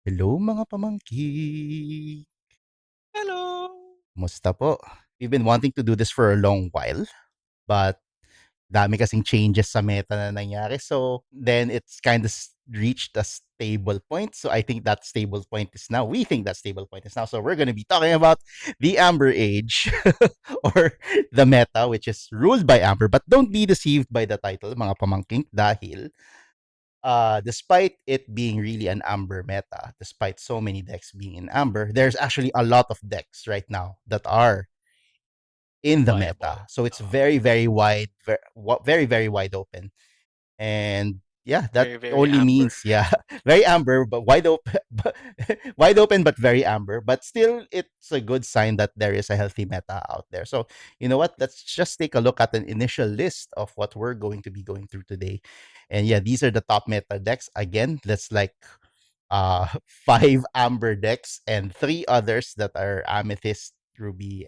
Hello mga pamangkin! Hello! Musta po? We've been wanting to do this for a long while, but dami kasing changes sa meta na nangyari. So then it's kind of reached a stable point. So I think that stable point is now. We think that stable point is now. So we're going to be talking about the Amber Age or the meta, which is ruled by Amber. But don't be deceived by the title, mga pamangkin, dahil despite it being really an Amber meta, despite so many decks being in Amber, there's actually a lot of decks right now that are in the Viable. meta. So it's very, very wide, very, very wide open. And yeah, that Very, very only amber. means, yeah, very Amber, but wide open, wide open, but very Amber. But still, it's a good sign that there is a healthy meta out there. So, you know what? Let's just take a look at an initial list of what we're going to be going through today. And yeah, these are the top meta decks. Again, that's like five amber decks and three others that are amethyst, ruby,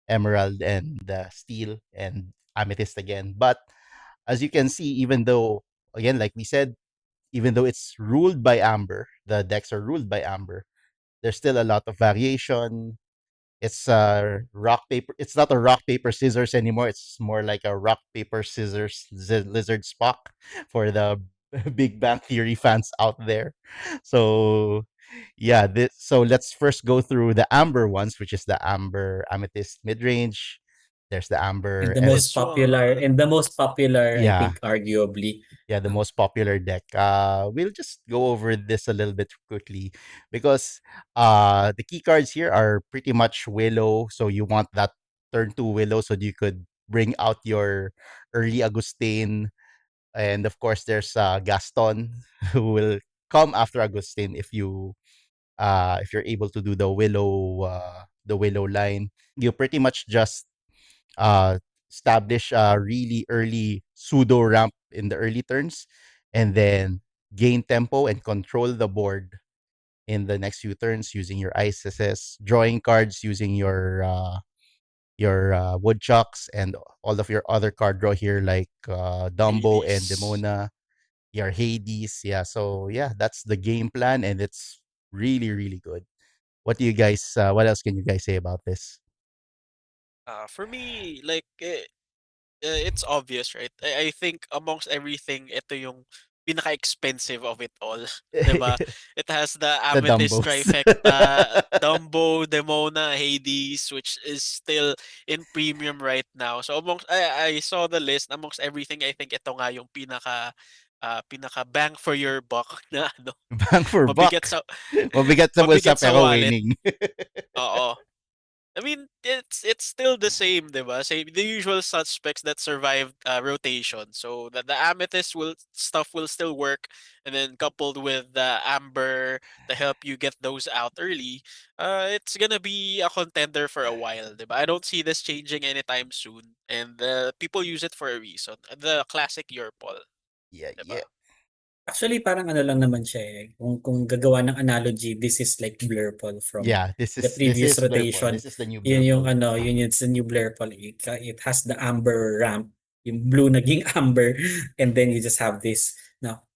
emerald, and steel, and amethyst again. But as you can see, even though, again, like we said, even though it's ruled by amber, the decks are ruled by amber, there's still a lot of variation. It's rock paper. It's not a rock paper scissors anymore. It's more like a rock paper scissors lizard Spock for the Big Bang Theory fans out there. So yeah, so let's first go through the amber ones, which is the amber amethyst mid range. There's the amber This one. And the most popular, I yeah, think, arguably. yeah, the most popular deck. We'll just go over this a little bit quickly because the key cards here are pretty much Willow. So you want that turn two Willow so that you could bring out your early Agustin. And of course there's Gaston who will come after Agustin if you're able to do the Willow line. You pretty much just uh, establish a really early pseudo ramp in the early turns, and then gain tempo and control the board in the next few turns using your ISSs, drawing cards using your woodchucks and all of your other card draw here like Dumbo and Hades. Demona, your Hades. Yeah, so yeah, that's the game plan, and it's really really good. What do you guys? What else can you guys say about this? For me, like, it's obvious, right? I think amongst everything, ito yung pinaka-expensive of it all. 'Di ba? It has the The Amethyst Dumbos. trifecta, Dumbo, Demona, Hades, which is still in premium right now. So amongst I saw the list, amongst everything, I think ito nga yung pinaka bang for your buck na ano, Bang for mabigat buck. sa Mabigat sa bulsa mabigat sa pero wallet. winning. Oo. I mean, it's still the same, 'di ba? Same the usual suspects that survived rotation. So the amethyst will stuff will still work, and then coupled with the amber to help you get those out early, it's gonna be a contender for a while, 'di ba? I don't see this changing anytime soon, and people use it for a reason. The classic Yurpol, Yeah, 'di yeah. ba? Actually, parang ano lang naman siya eh. Kung gagawa ng analogy, this is like Blurple from Yeah, the this previous is Blurple. rotation. This is the new Yun yung Blurple. ano, yun yung sa new Blurple. It has the amber ramp. Yung blue naging amber. And then you just have this. Now,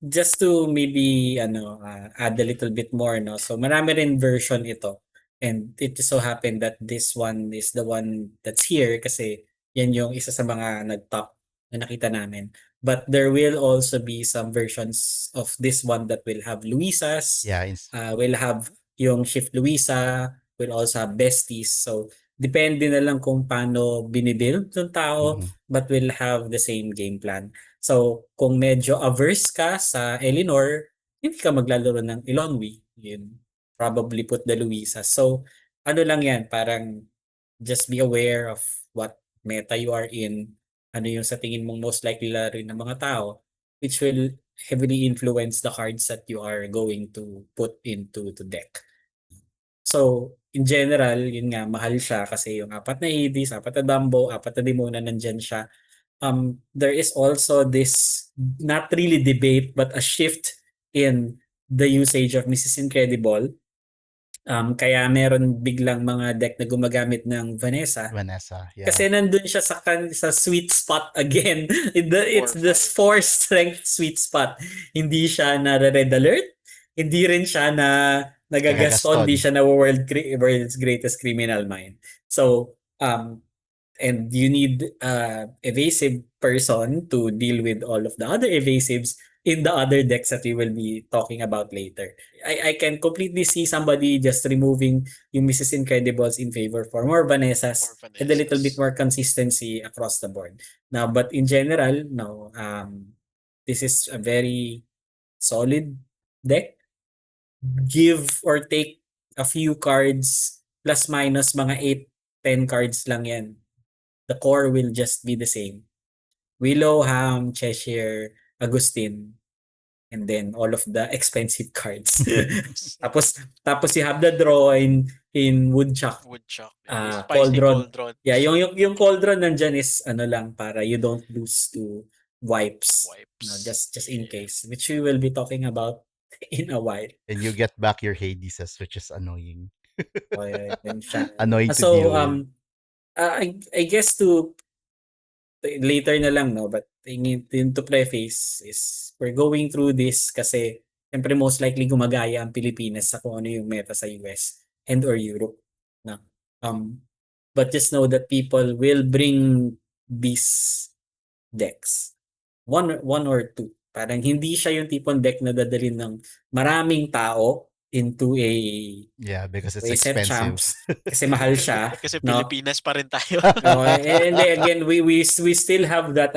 just to maybe add a little bit more, no? So marami rin version ito. And it just so happened that this one is the one that's here kasi yan yung isa sa mga nag-top na nakita namin. But there will also be some versions of this one that will have Luisas, Yeah, will have yung Shift Luisa, will also have Besties. So, depende na lang kung paano binibuild ng tao, mhm. but will have the same game plan. So, kung medyo averse ka sa Elinor, hindi ka maglalaro ng Ilonwi. Yun, probably put the Luisa. So, ano lang yan, parang just be aware of what meta you are in, ano yung sa tingin mong most likely laruin ng mga tao, which will heavily influence the cards that you are going to put into the deck. So, in general, yun nga, mahal siya kasi yung apat na Hades, apat na Dumbo, apat na Demona, nandyan siya. There is also this, not really debate, but a shift in the usage of Mrs. Incredible. Kaya meron biglang mga deck na gumagamit ng Vanessa Vanessa, yeah. kasi nandun siya sa sweet spot again. It's the 4-5, four yeah. strength sweet spot. Hindi siya na red alert. hindi rin siya na nagagaston, Kagagaston. di siya na world's greatest criminal mind. So, and you need evasive person to deal with all of the other evasives in the other decks that we will be talking about later. I can completely see somebody just removing yung Mrs. Incredibles in favor for more Vanessas More and a little bit Vanessas. more consistency across the board. Now, but in general, no, this is a very solid deck. Give or take a few cards, plus minus mga 8, 10 cards lang yan. The core will just be the same. Willow, Ham, Cheshire, Agustin, and then all of the expensive cards. tapos you have the draw in Woodchuck, Woodchuck. Yung spicy Cauldron. cauldron. Yeah, yung Cauldron nandyan is ano lang para you don't lose to wipes. Wipes. No, just in case, which we will be talking about in a while. And you get back your Hadeses, which is annoying. Oh, yeah, yun siya. Annoying to So, deal with. I guess to later na lang, no, but I need to preface is we're going through this kasi siyempre most likely gumagaya ang Pilipinas sa kung ano yung meta sa US and or Europe. No? But just know that people will bring these decks. One or two. Parang hindi siya yung tipong deck na dadalhin ng maraming tao into a Yeah, because it's set expensive. champs kasi mahal siya. Kasi no? Pilipinas pa rin tayo. And then again, we still have that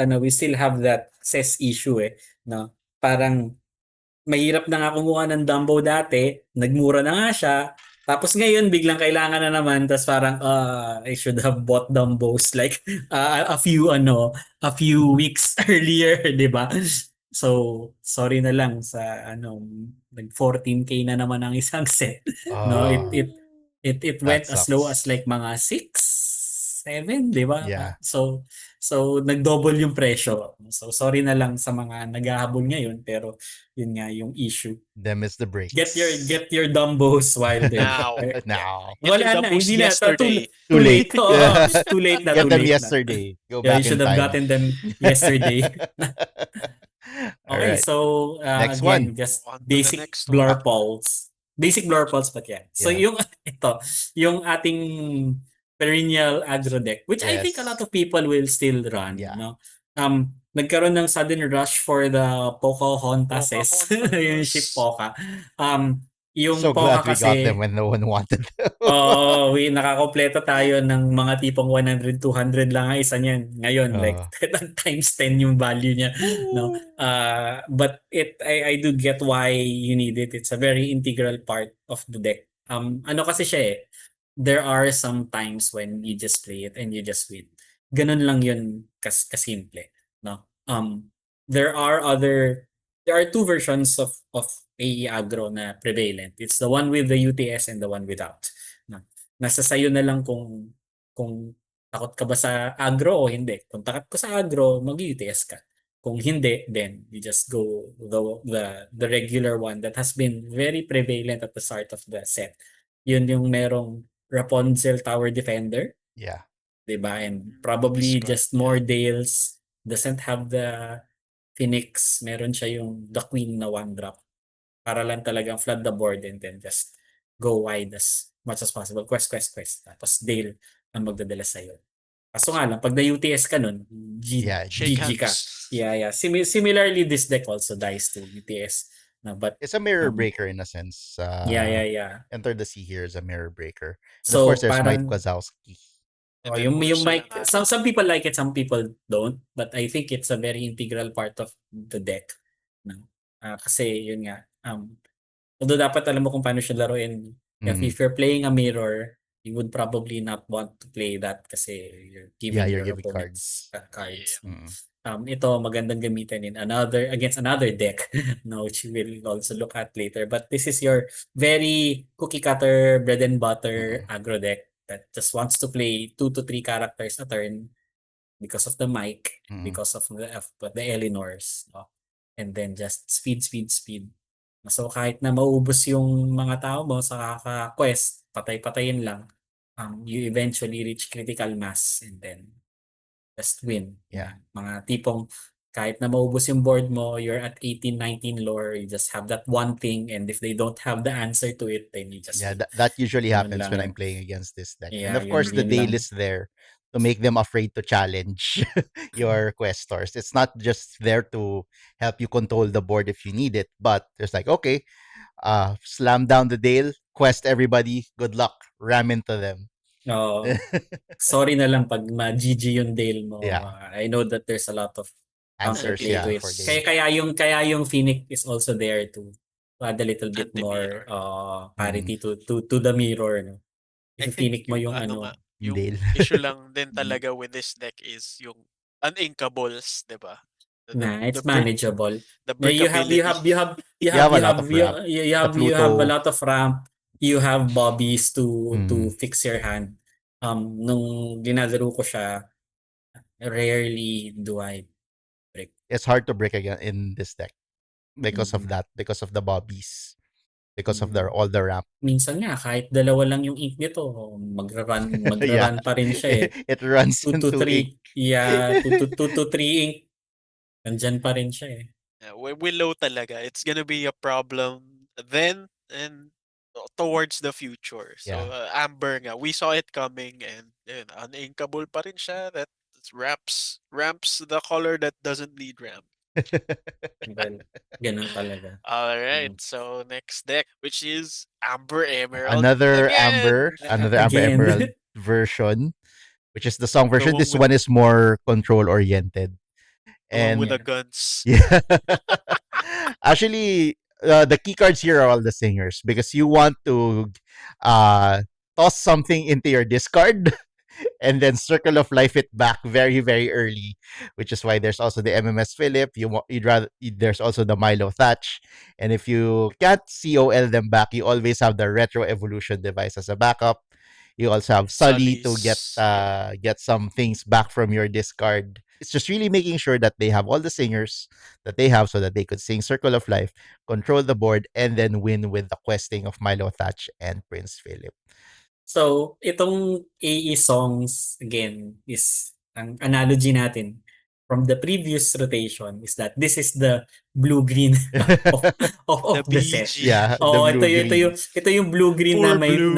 cess issue no? Parang mahirap na nga kumuha ng Dumbo dati, nagmura na nga siya. Tapos ngayon biglang kailangan na naman, tapos parang I should have bought Dumbos like a few weeks earlier, 'di ba? So, sorry na lang sa nag 14K na naman ang isang set. No, Oh, it that went as low as sucks. like mga 6, 7, 'di ba? Yeah. So nag-double yung presyo. So sorry na lang sa mga naghahabol ngayon, pero yun nga yung issue. Them is the breaks. Get your Dumbos while they're Now. Now. Get your Wala na, Dumbos hindi na. yesterday. Too late. Oo, too late na. Get Too them late na. yesterday. Go Yeah, back you should in have time. gotten them yesterday. All Okay, right. so Next again, one. just On to the basic next one. Blurpulse. Basic Blurpulse, but yeah. So Yeah. yung ating perennial aggro deck, which I think a lot of people will still run. Yeah. No? Nagkaroon ng sudden rush for the Pocahontases, yung ship Poca. Yung So glad Poca we got kasi, them when no one wanted them. nakakompleto tayo ng mga tipong 100, 200 lang ang isa niyan. Ngayon, like times 10 yung value niya. No? But I do get why you need it. It's a very integral part of the deck. Ano kasi siya there are some times when you just play it and you just win. Ganun lang yun kasimple. No? There are two versions of AE aggro na prevalent. It's the one with the UTS and the one without. No? Nasa sayo na lang kung takot ka ba sa aggro o hindi. Kung takot ka sa aggro, mag-UTS ka. Kung hindi, then you just go the regular one that has been very prevalent at the start of the set. Yun yung merong Rapunzel Tower Defender. Yeah. Diba? And probably just more Dales. Doesn't have the Phoenix. Meron siya yung The Queen na 1-drop. Para lang talagang flood the board and then just go wide as much as possible. Quest. Tapos Dale ang magdadala sa'yo. Kaso nga lang, pag na-UTS ka nun, GG ka. Yeah. Similarly, this deck also dies to UTS. No, but it's a mirror breaker in a sense. Yeah. Enter the Sea here is a mirror breaker. And So, of course, there's Mike parang, Wazowski. yung mic, some people like it, some people don't. But I think it's a very integral part of the deck. No? Kasi yun nga, although dapat alam mo kung paano siya laruin. If you're playing a mirror, you would probably not want to play that kasi you're giving your opponents cards. Ito magandang gamitin against another deck, no, which we will also look at later. But this is your very cookie cutter, bread and butter aggro deck that just wants to play 2 to 3 characters a turn because of the mic, because of the Elinors, no? And then just speed. So kahit na maubos yung mga tao mo sa quest, patay-patayin lang, you eventually reach critical mass and then just win. Yeah. Mga tipong kahit na maubos yung board mo, you're at 18, 19 lore, you just have that one thing, and if they don't have the answer to it, then you just Yeah, win. that usually Ganun happens lang when yan. I'm playing against this deck. And Yeah, of course, the yun lang. Dale is there to make them afraid to challenge your questors. It's not just there to help you control the board if you need it, but there's like, okay, slam down the Dale, quest everybody, good luck, ram into them. Oo. Sorry na lang pag ma-GG yung Dale mo. Yeah. I know that there's a lot of Answers, counterplay to yeah, it. for Yes. Dale. Kaya yung Phoenix is also there to add a little bit more Anti-mirror. parity to the mirror. No? I If think Phoenix mo yung yung ano nga, Yung yung Dale. issue lang din talaga with this deck is yung uninkables, 'di ba? Nah, it's brick manageable. the You brickability. You have a lot of ramp. you The have a Pluto. lot of ramp. You have bobbies to Mm. fix your hand. Nung dinadaro ko siya, rarely do I break. It's hard to break again in this deck because of Mhm. that, because of the bobbies, because of the all the ramp. Minsan nga kahit dalawa lang yung ink nito, magra-run Yeah, pa rin siya eh. it runs 2 to into 3. ink. Yeah, 2 to 3 ink. Nandyan pa rin siya eh. Yeah, Willow talaga. It's gonna be a problem then and towards the future. So Yeah. Amber nga, we saw it coming and uninkable pa rin siya. That ramps the color that doesn't need ramp. Well, ganun talaga. All right, so next deck, which is Amber Emerald Another again. Amber Again. Emerald version, which is the song The version. one This with one is more control oriented. the one with And the guns. yeah. Actually, the key cards here are all the singers because you want to toss something into your discard and then Circle of Life it back very, very early, which is why there's also the MMS Philip. There's also the Milo Thatch, and if you can't COL them back, you always have the Retro Evolution device as a backup. You also have Sully to Sully's, yeah. get some things back from your discard. It's just really making sure that they have all the singers that they have so that they could sing Circle of Life, control the board, and then win with the questing of Milo Thatch and Prince Philip. So, itong AE songs, again, is ang analogy natin from the previous rotation is that this is the blue-green of the set. BG. Yeah, the Oh, blue-green. ito yung blue-green Poor na blue.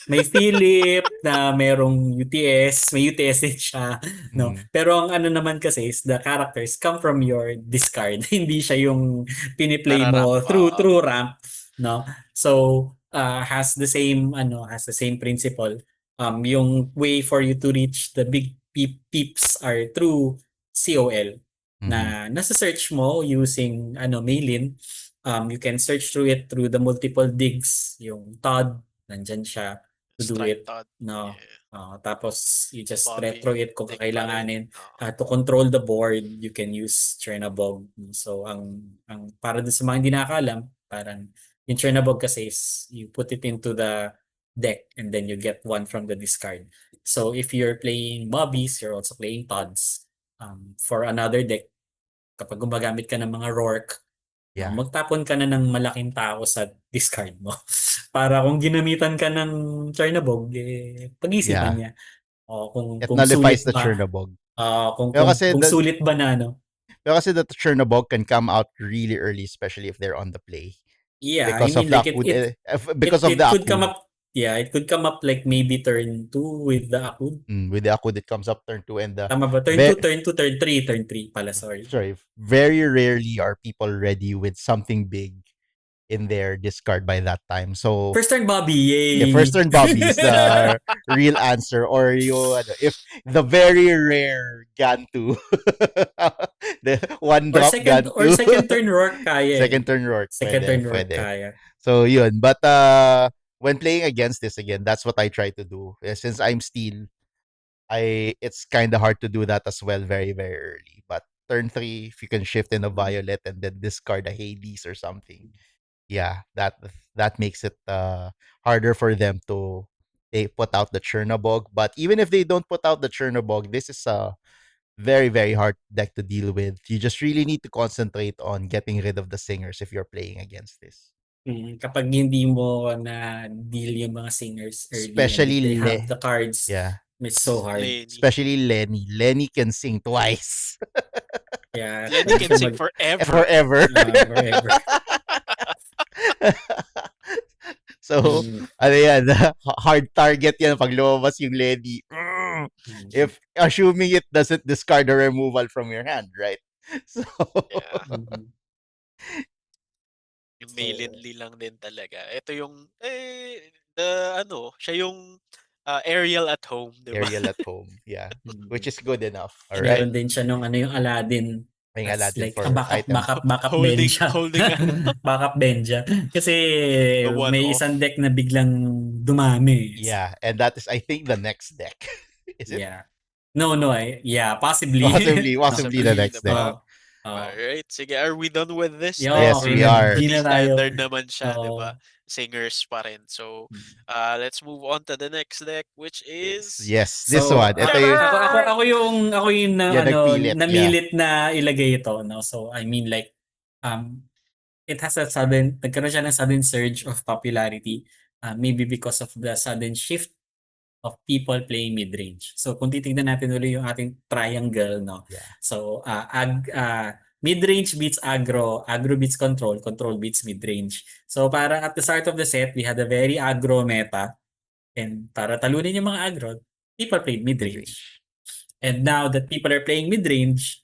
may Philip, na merong UTS, may UTS din siya, no. Pero ang ano naman kasi is the characters come from your discard. Hindi siya yung piniplay mo Nararamp, through ramp, no. So, has the same principle. Yung way for you to reach the big peeps are through COL na nasa search mo using Mailin. You can search through it through the multiple digs. Yung Todd, nandyan siya to do Strike it. Todd. No. Yeah. Tapos you just Bobby, retro it kung Dick kakailanganin. pa rin. To control the board, you can use Chernabog. So ang para dun sa mga hindi nakakalam, parang yung Chernabog kasi is you put it into the deck and then you get one from the discard. So if you're playing Bobbies, you're also playing Todds. For another deck, kapag gumagamit ka ng mga Rourke, Yeah. magtapon ka na ng malaking tao sa discard mo. Para kung ginamitan ka ng Chernabog, pag-isipan niya. It Kung nullifies sulit the ba. Chernabog. Kung sulit ba na, no? Pero kasi the Chernabog can come out really early, especially if they're on the play. Yeah, Because I mean, of the like Akud. it could come up. Yeah, it could come up like maybe turn 2 with the Akud. With the Akud, it comes up turn 2 and the... Tama ba? Turn 2, turn 3 pala, sorry. Sorry. Very rarely are people ready with something big in their discard by that time. So First turn Bobby, yay! Yeah, first turn Bobby is the real answer. Or if the very rare Gantu. The one drop Gantu. Or second turn Rourke kaya. Second turn Rourke. Second turn Rourke pwede. kaya. So yun. But when playing against this again, that's what I try to do. Since I'm steel, it's kind of hard to do that as well very, very early. But turn 3, if you can shift in a Violet and then discard a Hades or something, yeah, that makes it harder for them to put out the Chernabog. But even if they don't put out the Chernabog, this is a very, very hard deck to deal with. You just really need to concentrate on getting rid of the singers if you're playing against this. Kapag hindi mo na deal yung mga singers early, Especially and they have the cards, yeah, it's so hard. Lenny. Especially Lenny. Lenny can sing twice. Yeah, Lenny pwede can siya sing mag forever. Forever. forever. So, Mm, ano yan, hard target yan pag lumabas yung Lenny. mm, If assuming it doesn't discard the removal from your hand, right? So, Yeah. mm. Yung So, Lee lang din talaga. Ito yung, the ano, siya yung Ariel at home, di ba? Ariel at home, yeah, which mm. is good enough. All right, Meron din siya nung ano yung Aladdin may as Aladdin like for item. backup Ben Holding, siya. holding ano, Backup Ben siya. Kasi the may one-off. isang deck na biglang dumami. Yeah, and that is, I think, the next deck. Is it? Yeah. No, yeah, possibly. Possibly, No. possibly the Possibly, next deck. diba? Oh, oh. Alright, sige, are we done with this Yo, deck? Yes, okay we na. are. Di Pretty na tayo. standard naman siya, di ba? Oo. Singers pa rin. So, Mm. let's move on to the next deck, which is Yes, this So, one. Ito yung, ako yung na, yeah, nagpilit. Yeah, namilit na ilagay ito, no? So, I mean like, it has nagkaroon siya ng sudden surge of popularity, maybe because of the sudden shift of people playing mid-range. So, kung titignan natin ulit yung ating triangle, no? yeah, So, mid-range beats aggro, aggro beats control, control beats mid-range. So, para at the start of the set, we had a very aggro meta. And para talunin yung mga aggro, people played mid-range. mid-range. And now that people are playing mid-range,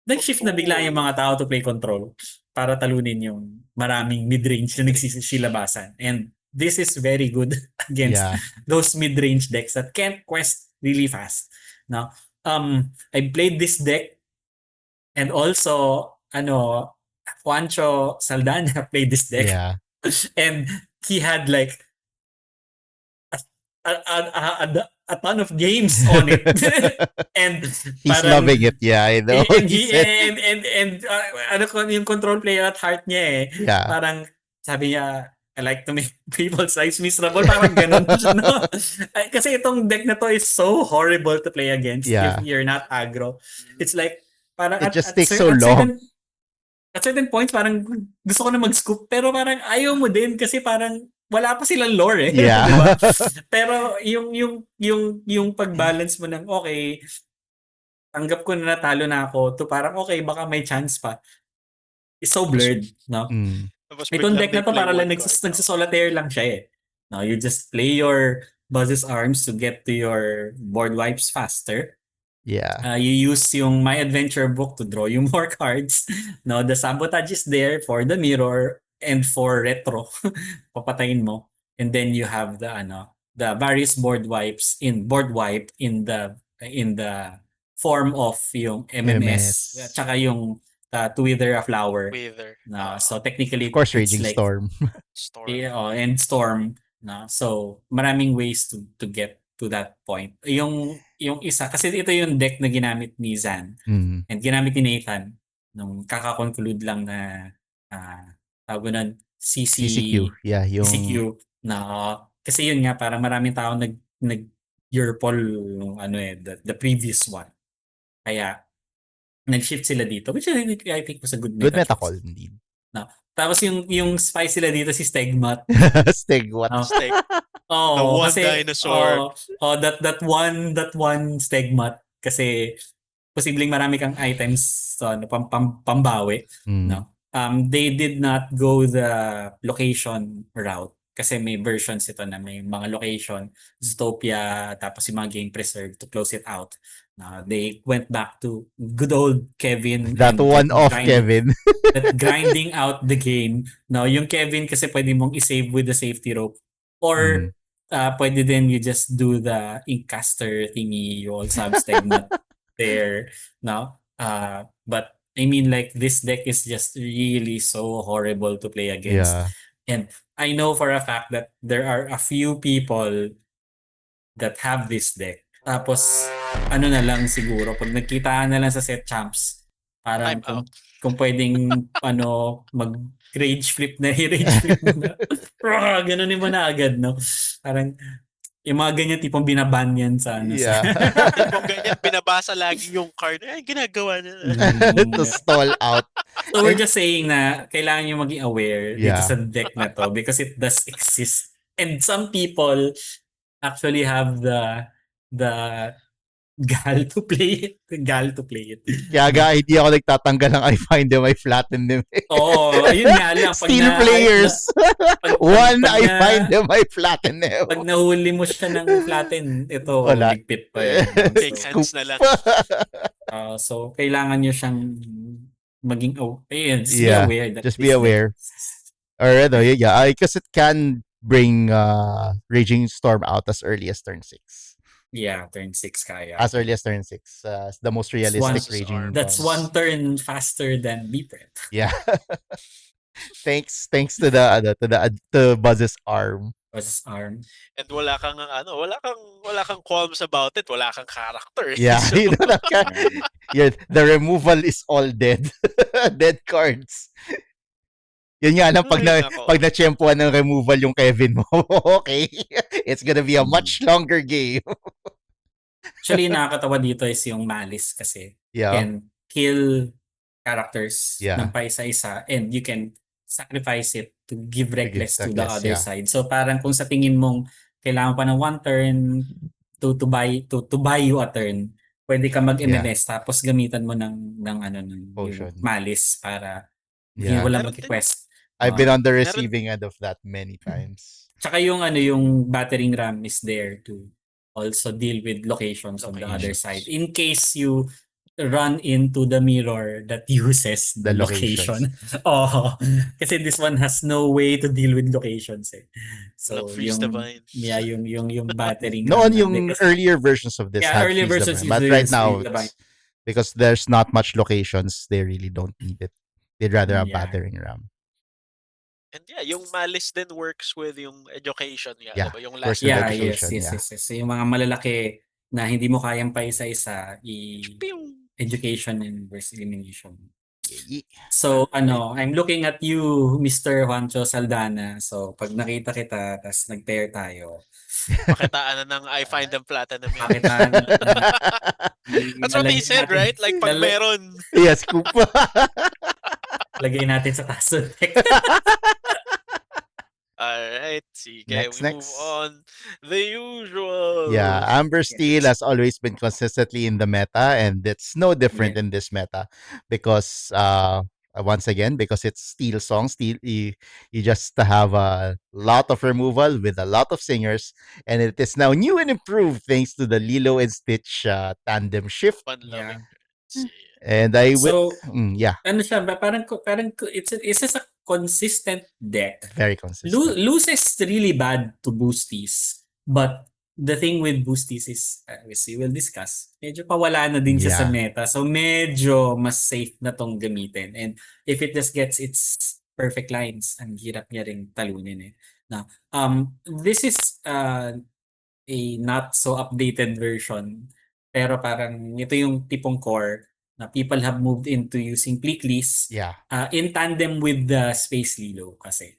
nag-shift na bigla yung mga tao to play control para talunin yung maraming mid-range na nagsisilabasan. And this is very good against Yeah, those mid-range decks that can't quest really fast. Now, I played this deck and also, Juancho Saldana played this deck. yeah, And he had like a ton of games on it. And he's parang, loving it. Yeah, I know. and He he said, and ano ko yung control player at heart niya eh. yeah, Parang sabi niya, I like to make people's lives miserable. Parang ganun. No? Kasi itong deck na to is so horrible to play against Yeah. if you're not aggro. It's like parang it just takes so long. At certain points parang gusto ko na mag-scoop pero parang ayaw mo din kasi parang wala pa silang lore eh. Yeah. Diba? Pero yung pag-balance mo ng okay, tanggap ko na natalo na ako to parang okay, baka may chance pa. It's so blurred, no? Mm, Tapos Itong biglang deck na may to play para lang one card. nagsisolitaire lang siya eh. No, you just play your Buzz's Arms to get to your board wipes faster. yeah, You use yung My Adventure book to draw you more cards. No, the sabotage is there for the mirror and for retro. Papatayin mo. And then you have the various board wipe in the form of yung MMS. MMS. Tsaka yung To Wither a Flower. Wither. No, so technically of course, it's Raging like Storm. Storm. and Storm. No, so maraming ways to get to that point. Yung isa kasi ito yung deck na ginamit ni Zan Mm, and ginamit ni Nathan nung kaka-conclude lang na tawag nun CCQ. Yeah, yung CCQ na kasi yun nga parang maraming tao nag Eurpol the previous one. Kaya nag-shift sila dito which I think was a good good meta choice. call indeed. No. Tapos yung spice sila dito si Stegmat. Stig, what? No. Steg. Oo, The one kasi dinosaur. that one Stegmat kasi posibleng marami kang items pambawi, Mm, no? They did not go the location route kasi may versions ito na may mga location, Zootopia, tapos yung mga game preserve to close it out. They went back to good old Kevin. that and one off, grinding- Kevin. that grinding out the game. No, yung Kevin kasi pwede mong i-save with the safety rope. Or pwede din you just do the Inkcaster thingy, you also have Stegmat there. No? But I mean like this deck is just really so horrible to play against. Yeah. And I know for a fact that there are a few people that have this deck. Tapos na lang siguro pag nagkita na lang sa set champs parang Time out. kung pwedeng mag rage flip na gano'n mo na agad no parang yung mga ganyan tipong binaban yan sa Yeah. Kung ganyan, binabasa lagi yung card. Ay, ginagawa niya. To stall out. So we're just saying na kailangan nyo maging aware dito Yeah. sa deck na to because it does exist and some people actually have the Gal to play it. Gal to play it. Kaya No? hindi ako nagtatanggal ng I find them, I flatten them. Oo, ayun nga lang. Pag Steel players. One, pag I find them, I flatten them. pag nahuli mo siya ng flatten, ito, Wala. ligpit pa yun. No? Shake So, hands na lang. so, kailangan nyo siyang maging, just be Yeah, aware that just be this deck aware. exists. Or yeah, because it can bring Raging Storm out as early as turn 6. Yeah, turn 6 kaya. As early as turn 6. The most realistic Versus Raging arm. That's Storms. one turn faster than Bprep. Yeah. thanks to the Buzz's arm. Versus arm. And wala kang qualms about it. Wala kang character. Yeah, So, you know that yeah, the removal is all dead. Dead cards. Yun nga lang, pag, Ay, nako. pag na-tsempuan ng removal yung Kevin mo, okay, it's gonna be a much longer game. Actually, nakakatawa dito is yung Malice kasi Yeah, can kill characters Yeah. ng paisa-isa and you can sacrifice it to give Reckless to the Reckless, other yeah. side. So parang kung sa tingin mong kailangan pa ng one turn to buy you a turn, pwede ka mag-MMS tapos gamitan mo ng yung Potion. Malice para Yeah. wala Meron din- mag-request. I've been on the Meron- receiving end of that many times. Tsaka yung battering ram is there to also deal with locations on the other Locations. side in case you run into the mirror that uses the The location. Oh, kasi this one has no way to deal with locations eh. So Walang freeze divine. yung battering Noon ram yung kasi- earlier versions of this Yeah, had earlier freeze versions divine, but usually right use now freeze divine. because there's not much locations, they really don't need it. They'd rather have Yeah. battering ram. And yeah, yung Malice din works with yung education. Yeah, Diba? Yung works last with Yeah, education, yes. yeah. So, yung mga malalaki na hindi mo kayang pa isa-isa Pew! education and versus elimination. Y- So, I'm looking at you, Mr. Juancho Saldana. So, pag nakita kita, tas nag-pair tayo, Pakitaan na ng I find them platinum. yan. pakitaan. That's what he said, right? Like pag meron. Yes, Coop. Lagay natin sa taas ng deck. Alright, sige, Next. we move on. The usual. Yeah, Amber Steel has always been consistently in the meta, and it's no different in this meta because once again, because it's Steel song, Steel you just have a lot of removal with a lot of singers, and it is now new and improved thanks to the Lilo and Stitch tandem shift. Fun loving. And I will So, yeah, ano siya, parang it's just a consistent deck. very consistent. Loses really bad to boosties. But the thing with boosties is, as we will discuss, medyo pawala na din siya sa Yeah. meta. So medyo mas safe na tong gamitin. And if it just gets its perfect lines, ang hirap niya ring talunin eh. Now, this is a not so updated version. Pero parang ito yung tipong core na people have moved into using Plicklis Yeah. in tandem with the Space Lilo kasi.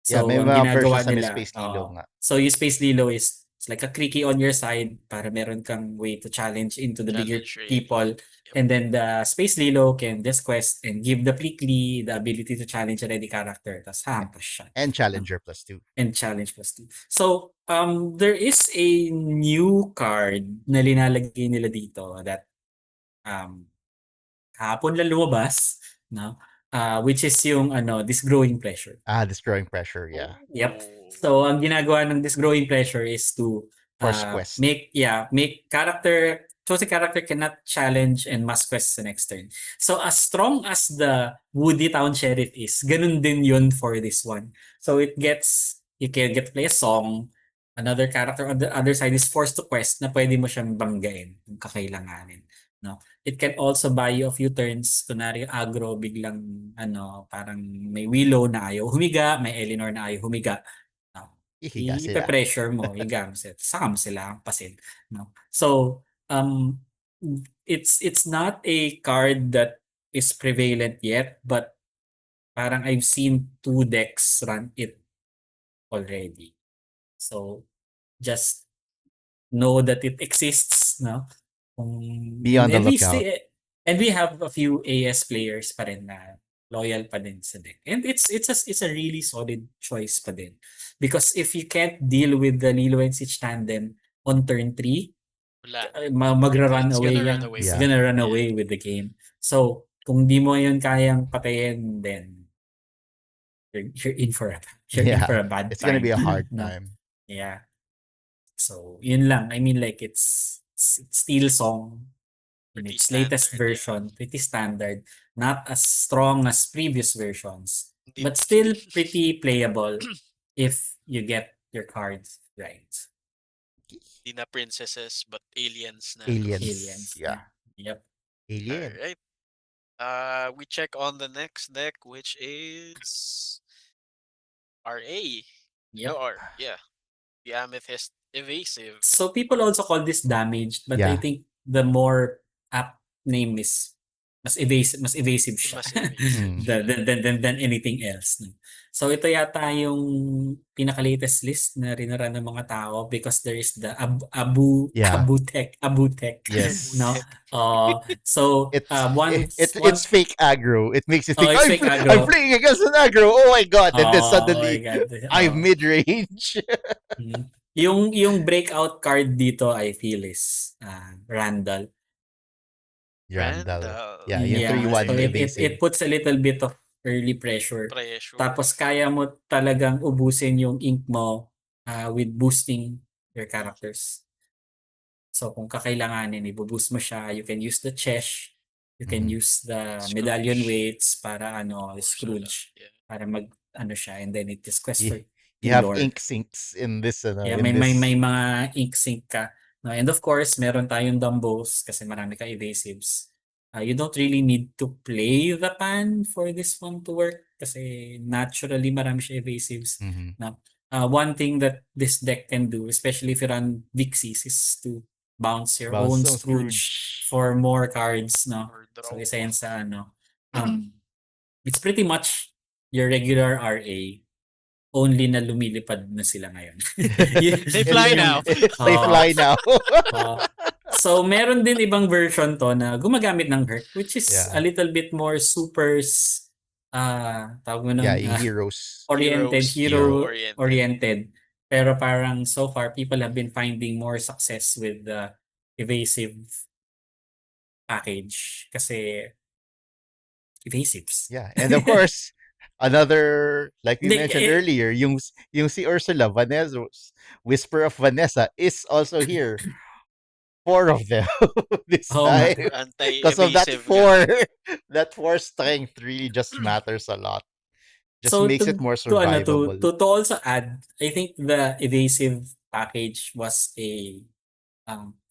Yeah, may ang mga ginagawa versions na may nila, Space Lilo nga. So yung Space Lilo is it's like a creaky on your side para meron kang way to challenge into the bigger Challenge rate. people. And then the Space Lilo can just quest and give the Plickly the ability to challenge a ready character. Tapos hahampas siya. And Challenger +2. And challenge +2. So, there is a new card na linalagay nila dito that kahapon lang lumabas, no? Which is yung this growing pressure. This growing pressure, yeah. Yep. So ang ginagawa ng this growing pressure is to Force quest. make chosen character cannot challenge and must quest the next turn. So as strong as the Woody Town Sheriff is, ganun din yun for this one. So you can get to play a song, another character on the other side is forced to quest na pwede mo siyang banggain kung kakailanganin. No? It can also buy you a few turns. Kunwari aggro, biglang parang may Willow na ayaw humiga, may Eleanor na ayaw humiga. Ihiga sila. I-pressure mo, saka mo sila pasin. No? So, it's not a card that is prevalent yet, but parang I've seen 2 decks run it already. So, just know that it exists, no? Be on the And lookout. and we have a few AS players pa rin na loyal pa din sa deck. And it's a really solid choice pa din. Because if you can't deal with the Lilo and Stitch tandem on turn 3, Wala na. magra-run It's away gonna run yan. away It's Yeah. with gonna you. run Yeah. away with the game. So, kung di mo yun kayang patayin, then you're in for a Yeah. bad It's gonna be time. a hard No? time. Yeah. So, yun lang. I mean, like, it's Steel Song in Pretty its latest standard, yeah. version, pretty standard. Not as strong as previous versions, Hindi- but still hindi- pretty playable if you get your cards right. Hindi na princesses, but aliens na. Aliens. Aliens. Yeah. Yep. Alien. Alright. We check on the next deck, which is RA. Yep. Yeah. The Amethyst Evasive. So people also call this damaged, but I Yeah. think the more apt name is mas evasive siya Mas evasive than anything else. No? So ito yata yung pinaka-latest list na rinara ng mga tao because there is the Abu Yeah. Tech. Yes. No. So It's fake aggro. It makes you think it's fake I'm aggro. playing against an aggro. Oh my god! And then Oh my suddenly God. I'm Oh. mid-range. Mm. Yung breakout card dito I feel is Randall. Randall. Randall. Yeah, yung 3-1 so evasive. it puts a little bit of early pressure. Tapos kaya mo talagang ubusin yung ink mo with boosting your characters. So kung kakailanganin, ibuboost mo siya, you can use the Chesh, you can use the Scrooge. medallion weights para Ursula, Scrooge, yeah. para mag siya, and then it is quest for You have lore. ink sinks in this. Yeah, in may this. mga ink sync ka. No, and of course, meron tayong Dumbos kasi marami ka evasives. You don't really need to play the pan for this one to work kasi naturally marami siya evasives. Mhm. One thing that this deck can do, especially if you run Vixies, is to bounce your own Bounce on Scrooge for more cards. No? Or So draw. isa yan sa it's pretty much your regular RA. Only na lumilipad na sila ngayon. They fly now. They fly now. So, meron din ibang version to na gumagamit ng Herc, which is Yeah. a little bit more supers, tawag mo nun, Yeah, heroes. oriented, Hero hero-oriented. Pero parang so far, people have been finding more success with the evasive package kasi evasives. Yeah, and of course, another, like we mentioned eh, earlier, yung si Ursula, Vanessa, Whisper of Vanessa is also here. 4 of them this Oh my time. Because of that Anti-evasive 4, that 4 strength really just matters a lot. Just So makes to, it more to, ano, survivable. to also add, I think the evasive package was a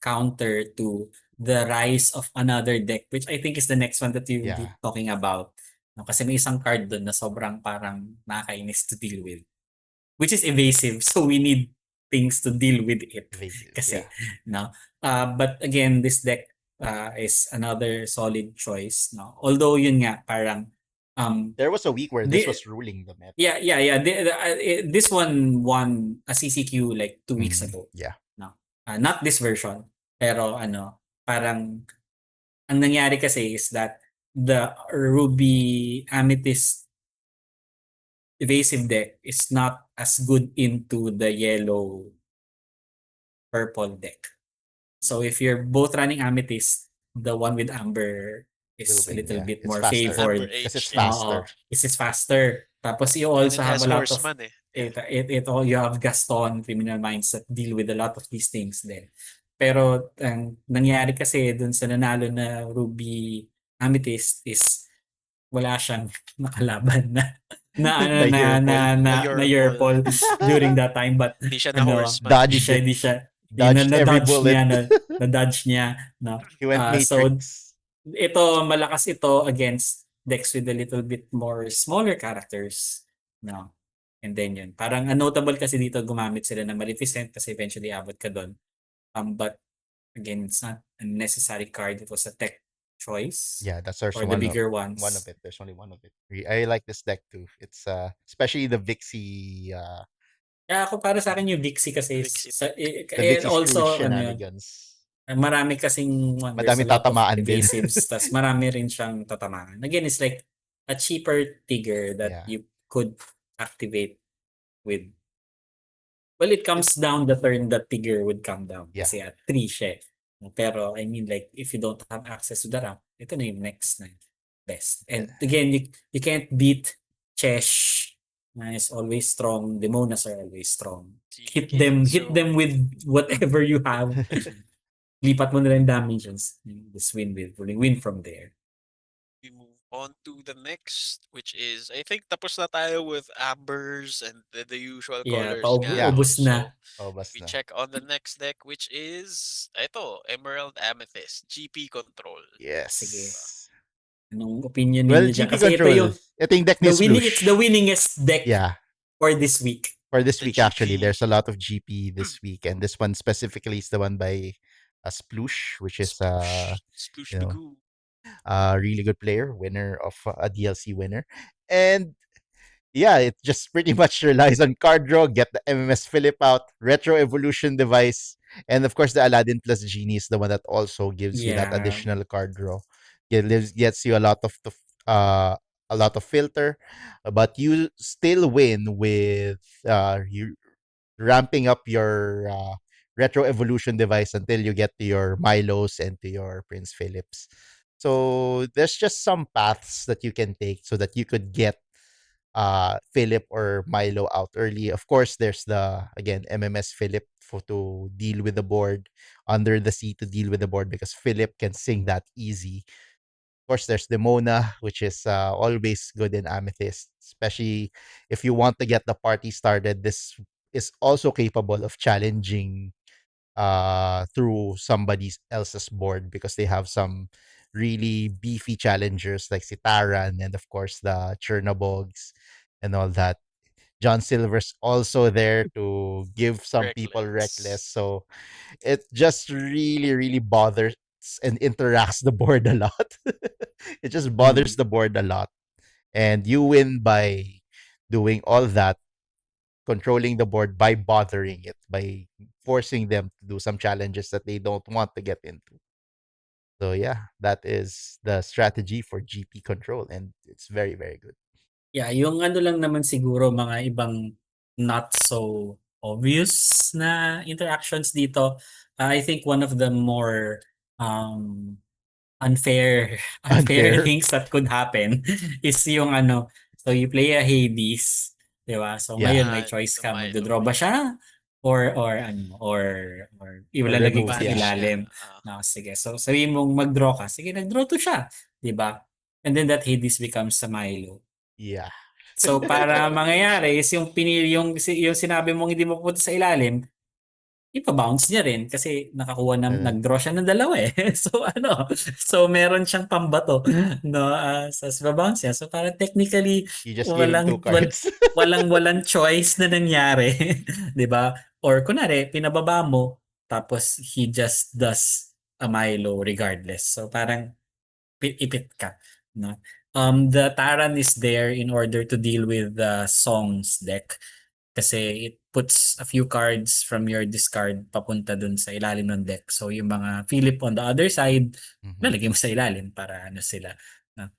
counter to the rise of another deck, which I think is the next one that you'll be Yeah. talking about. No, kasi may isang card doon na sobrang parang nakakainis to deal with, which is evasive. So we need things to deal with it. Evasive, Kasi, yeah. no? But again, this deck is another solid choice. No? Although yun nga, parang There was a week where this the- was ruling the meta. yeah. This one won a CCQ like 2 weeks ago. Yeah. No. Not this version, pero parang ang nangyari kasi is that the Ruby Amethyst evasive deck is not as good into the yellow purple deck. So if you're both running Amethyst, the one with Amber is a little bit It's more faster. favored. Amber Because it's H, yeah. faster. This is faster. Tapos you And also it have has a lot of Horseman you have Gaston, Criminal Minds that deal with a lot of these things din. Pero ang nangyari kasi dun sa nanalo na Ruby Amethyst is wala siyang nakalaban na Yerpol during that time, but Hindi siya na Horseman. Dodged it. di siya Dodged every bullet. na-dodge niya. No? He went So, Matrix. malakas ito against decks with a little bit more smaller characters. No? And then yun. Parang notable kasi dito gumamit sila ng Maleficent kasi eventually abot ka doon. But again, it's not a necessary card. It was a tech choice. Yeah, that's or the bigger ones. one of it. There's only one of it. I like this deck too. It's especially the Vixie Kaya ako para sa akin yung Vixie kasi Vixie the Vixie also Scrooge shenanigans. marami kasing Madami there's a lot of tatamaan din. evasives, tas marami rin siyang tatamaan. Again, it's like a cheaper Tigger that you could activate with. Well, it comes down the turn that Tigger would come down. Yeah. Kasi at 3 siya. Pero I mean like if you don't have access to the ramp, ito na yung next na best. Yeah. And again, you can't beat Chesh. Is always strong. Demonas are always strong. Hit Sige, hit so them with whatever you have. Lipat mo na lang damages. Just win from there. we move on to the next, which is I think tapos na tayo with ambers and the usual Yeah, colors nga, Yeah. no? ubos So na. Oh, bas we na. check on the next deck, which is ito, Emerald Amethyst, GP Control. Sige. Yes. Anong opinion Well, ninyo dyan? GP Kasi ito control. yung Ito yung deck ni it's the Sploosh. winningest deck Yeah. for this week. For this The week, actually, GP there's a lot of GP this week, and this one specifically is the one by Sploosh, which is Sploosh you know, Bagoo. a really good player, winner of a DLC winner, and yeah, it just pretty much relies on card draw, get the MMS Philip out, retro evolution device, and of course the Aladdin plus Genie is the one that also gives you that Yeah. additional card draw. Gets you uh a lot of filter, but you still win with you ramping up your retro evolution device until you get to your Milos and to your Prince Philips. So there's just some paths that you can take so that you could get Philip or Milo out early. Of course, there's the again MMS Philip for to deal with the board, Under the Sea to deal with the board because Philip can sing that easy. Of course, there's the Mona, which is always good in Amethyst, especially if you want to get the party started. This is also capable of challenging through somebody else's board because they have some really beefy challengers like Sitaran and of course the Chernobyls and all that. John Silver's also there to give some people reckless. Reckless. So it just really, really bothers and interacts the board a lot. It just bothers the board a lot. And you win by doing all that, controlling the board by bothering it, by forcing them to do some challenges that they don't want to get into. So yeah, that is the strategy for GP control and it's very, very good. Yeah, yung ano lang naman siguro mga ibang not so obvious na interactions dito. I think one of the more um unfair Unfair. things that could happen is yung ano, so you play a Hades, 'di ba? So Yeah. ngayon may choice The ka, Milo. magdo-draw ba siya or ano, or ilalagay remove, ko sa yeah. ilalim. No, sige. So sabihin mong mag-draw ka, sige nag-draw to siya, 'di ba? And then that Hades becomes a Milo. Yeah. So para mangyayari is yung pinili yung sinabi mong hindi mo pupunta sa ilalim, ipa-bounce niya rin kasi nakakuha ng Uh, nag-draw siya ng dalawa eh. So ano, so meron siyang pambato no sa bounce niya. So para technically you just gave him 2 cards. walang choice na nangyari, 'di ba? Or kunwari pinababa mo tapos he just does a Milo regardless. So parang ipit ka, no? The Taran is there in order to deal with the songs deck kasi it puts a few cards from your discard papunta dun sa ilalim ng deck. So yung mga Philip on the other side, Mhm. lalagay mo sa ilalim para ano sila. No?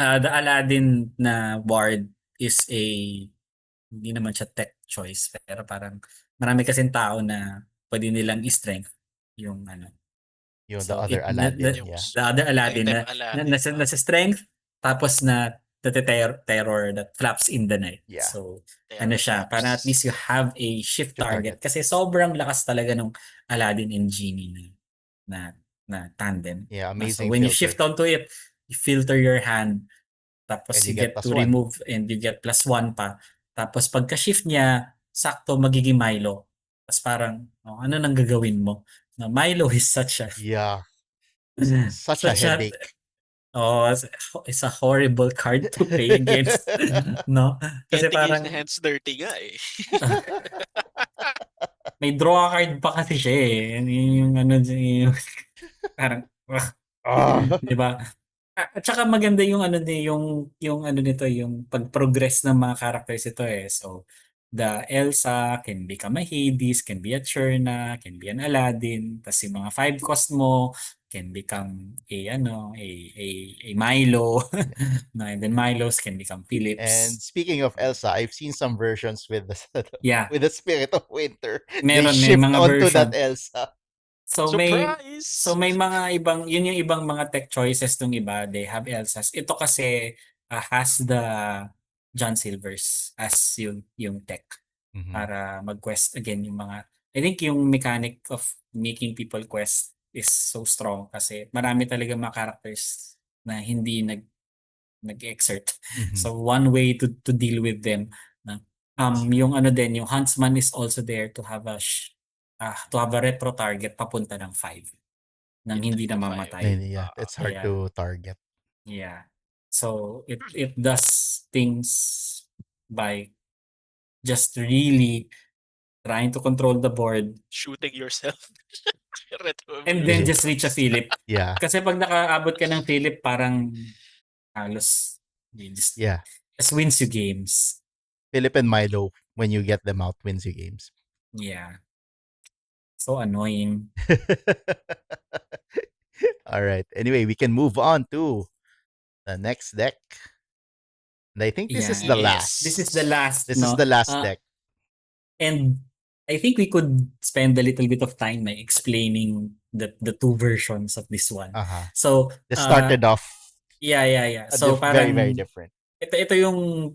The Aladdin na ward is hindi naman siya tech choice pero parang marami kasing tao na pwede nilang i-strength yung ano. Yung the So other it na, Aladdin, Yung yeah. the other Aladdin item na Aladdin. nasa strength tapos na terror that flaps in the night. Yeah. So Terror ano siya, para at flaps. least you have a shift Shift target target. kasi sobrang lakas talaga nung Aladdin and Genie na tandem. Yeah, No? So amazing when you filter. shift onto it, you filter your hand tapos And you you get get plus to 1. remove and you get +1 pa. Tapos pagka-shift niya, sakto magiging Milo. Tapos parang, oh, ano nang gagawin mo? Na Milo is such a Yeah. Such a such a headache. oh, it's a horrible card to play against, no? Kasi Getting his parang hands dirty nga eh. may draw card pa kasi siya eh. Yung ano yung parang Ah. 'di ba? At saka maganda yung ano yung ano nito yung pag-progress ng mga characters ito eh. So the Elsa can become a Hades, can be a Cherna, can be an Aladdin, tapos yung mga 5 cost mo can become a ano a Milo, no, and then Milos can become And Philips. speaking of Elsa, I've seen some versions with the Yeah, with the Spirit of Winter. They may shift mga onto version. that Elsa. So Surprise! may mga ibang yun yung ibang mga tech choices nung iba, they have Elsas. Ito kasi has the John Silvers as yung tech Mhm. para mag-quest again yung mga I think yung mechanic of making people quest is so strong kasi marami talaga mga characters na hindi nag-exert. Mhm. So one way to deal with them na yung ano din yung Huntsman is also there to have to have a retro target papunta ng 5 nang Into hindi the 5. namamatay. Yeah, it's hard Yeah. to target. Yeah. So it does things by just really trying to control the board Shooting yourself. and then Yeah. just reach a Philip. Yeah. Kasi pag nakaabot ka ng Philip, parang halos you Yeah. just wins you games. Philip and Milo, when you get them out, wins you games. Yeah. So annoying. All right. Anyway, we can move on to the next deck. And I think this is Yeah. the Yes. This is last. the last, This is no? the last deck. And I think we could spend a little bit of time explaining the two versions of this one. Uh-huh. So, This started off yeah. So very, very parang different. ito yung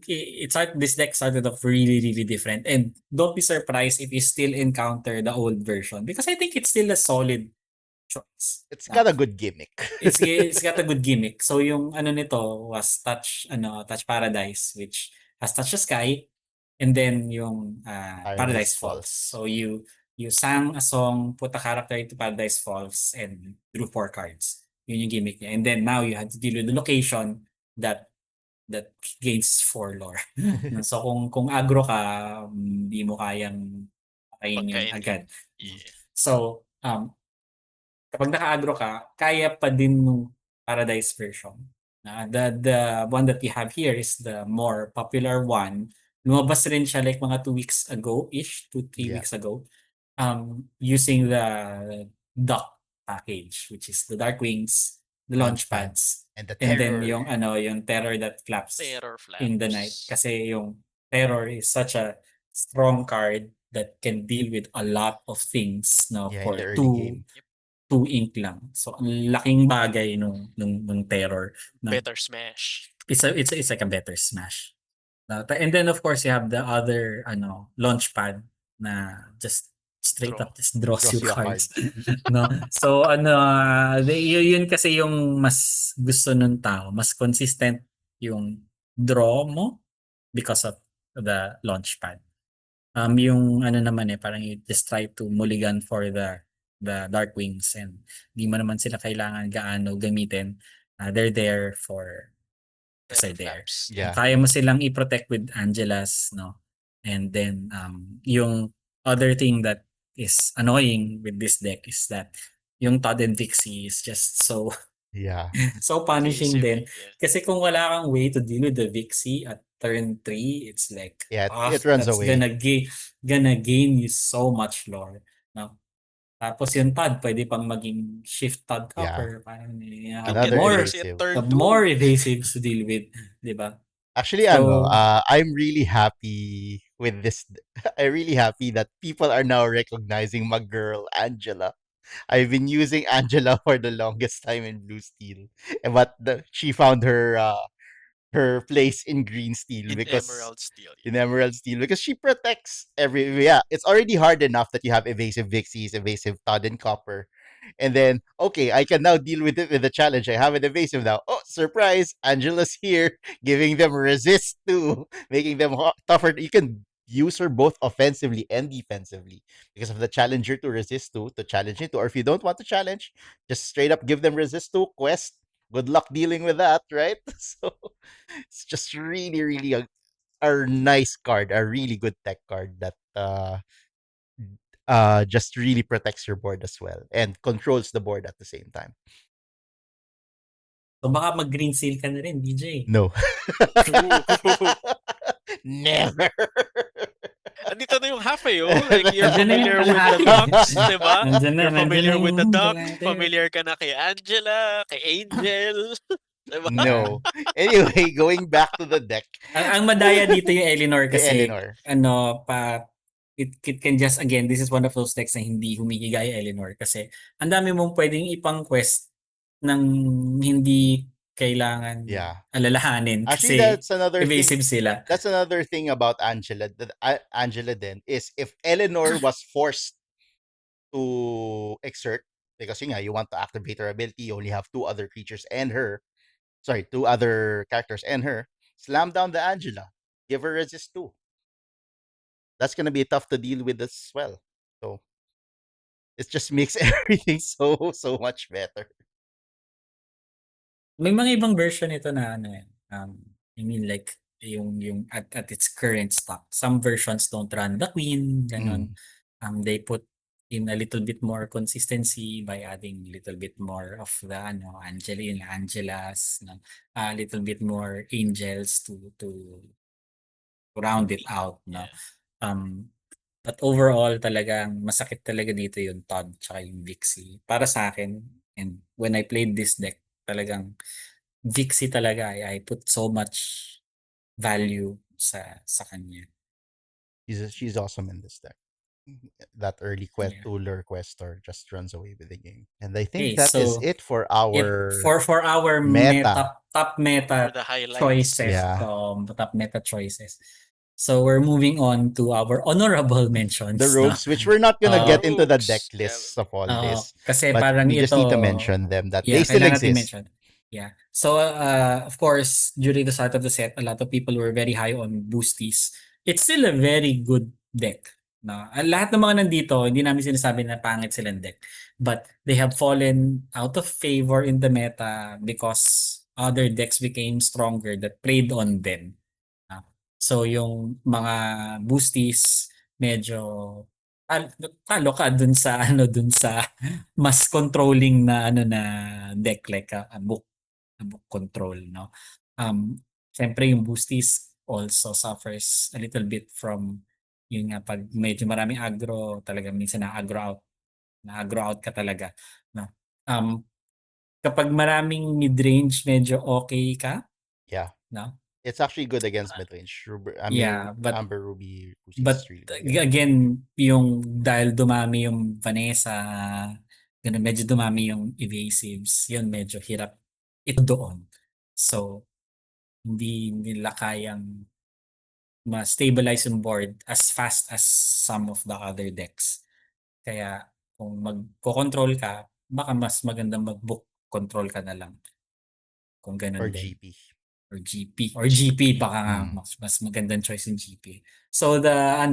this deck started off really, really different. And don't be surprised if you still encounter the old version because I think it's still a solid choice. It's got a good gimmick. It's got a good gimmick. So yung ano nito was Touch Paradise, which has Touch the Sky, and then yung Paradise Falls. So you sang a song, put a character into Paradise Falls, and drew 4 cards. Yun yung gimmick niya. And then now you have to deal with the location that gains 4 lore. So kung aggro ka, hindi mo kayang patayin yun Pagkain. agad. Yeah. So kapag naka-aggro ka, kaya pa din nung Paradise version. The one that we have here is the more popular one. Lumabas rin siya like mga 2 weeks ago-ish, 2-3 Yeah. weeks ago, using the Duck package, which is the Dark Wings, the launch pads, And the and then terror. yung Terror that flaps Terror flaps. in the night. Kasi yung Terror is such a strong card that can deal with a lot of things Yeah, for in the early game. 2 ink lang. So ang laking bagay nung Terror. No? Better smash. It's like a better smash. And then of course you have the other launch pad na just straight Draw. up just draws you you a cards. No? So yun kasi yung mas gusto ng tao, mas consistent yung draw mo because of the launch pad. Yung naman parang you just try to mulligan for the Dark Wings and di mo naman sila kailangan gaano gamitin. They're there for kasi there. Flaps. Yeah. Kaya mo silang i-protect with Angelas, no? And then yung other thing that is annoying with this deck is that yung Todd and Vixie is just so Yeah. so punishing din. Yeah. Kasi kung wala kang way to deal with the Vixie at turn 3, it's like Yeah, it runs that's away. gonna gain you so much lore. No? Tapos yung Todd, pwede pang maging shift Todd Copper. Parang Another evasive. more evasives to deal with. Diba? Actually, I'm really happy with this. I'm really happy that people are now recognizing my girl, Angela. I've been using Angela for the longest time in Blue Steel. But she found her place in Green Steel In because Emerald Steel. in Emerald Steel because she protects it's already hard enough that you have evasive Vixies, evasive Todd and Copper. And then, okay, I can now deal with it with the challenge. I have an evasive now. Oh, surprise! Angela's here, giving them resist too, making them tougher. You can use her both offensively and defensively because of the challenger to resist to challenge it to. Or if you don't want to challenge, just straight up give them resist to quest. Good luck dealing with that, right? So it's just really, really a nice card, a really good tech card that just really protects your board as well and controls the board at the same time. So baka mag-green seal ka na rin, DJ. No. Never. Andito na yung half Like, you're Nandiyan na yung familiar with the kalahati. ducks, diba? Nandiyan na, You're familiar nandiyan with na the yung duck. kalahati. Familiar ka na kay Angela, kay Angel. Diba? No. Anyway, going back to the deck. Ang madaya dito yung Eleanor kasi Eleanor. it can just, again, this is one of those decks na hindi humihigay Eleanor kasi ang dami mong pwedeng ipang quest ng hindi kailangan Yeah. alalahanin Actually, kasi that's another thing. evasive sila. That's another thing about Angela. Angela then is if Eleanor was forced to exert, because yun nga, you want to activate her ability, you only have two other creatures and her. Sorry, two other characters and her. Slam down the Angela. Give her resist 2. That's gonna be tough to deal with as well. So it just makes everything so much better. May mga ibang version ito na ano yan, I mean like yung at its current stock. Some versions don't run the queen, ganon. They put in a little bit more consistency by adding a little bit more of the Angelas, no? A little bit more angels to round it out, no? Yeah. But overall talagang masakit talaga dito yung Todd tsaka yung Vixie. Para sa akin, and when I played this deck, talagang Vixie talaga, I put so much value sa kanya. She's awesome in this deck. That early quest Yeah. to lure questor just runs away with the game. And I think Okay, that is so it for our for our meta. top For meta the highlights. choices, Yeah. top meta choices. So we're moving on to our honorable mentions. The no? rogues, which we're not gonna get into the Rogues, deck yeah. lists of all Oo, this, kasi but parang we just need to ito, mention them that yeah, they still kailangan natin exist. mention. Yeah. So, of course, during the start of the set, a lot of people were very high on boosties. It's still a very good deck. No? Lahat ng mga nandito, hindi namin sinasabi na pangit silang deck. But they have fallen out of favor in the meta because other decks became stronger that played on them. So, yung mga boosties, medyo talo ka dun sa dun sa mas controlling na na deck like a book control, no? Siyempre yung boosties also suffers a little bit from yun nga, pag medyo maraming aggro, talagang minsan na-aggro out ka talaga, no? Kapag maraming mid-range, medyo okay ka, Yeah. no? It's actually good against midrange. Yeah, but Amber Ruby But is really good. again, yung dahil dumami yung Vanessa, ganun, medyo dumami yung evasives, yun medyo hirap ito doon. So, hindi nila kayang ma-stabilize yung board as fast as some of the other decks. Kaya kung magko-control ka, baka mas magandang mag-book control ka na lang. Kung ganun Or din. GP. Or GP baka nga mas magandang choice yung GP. So the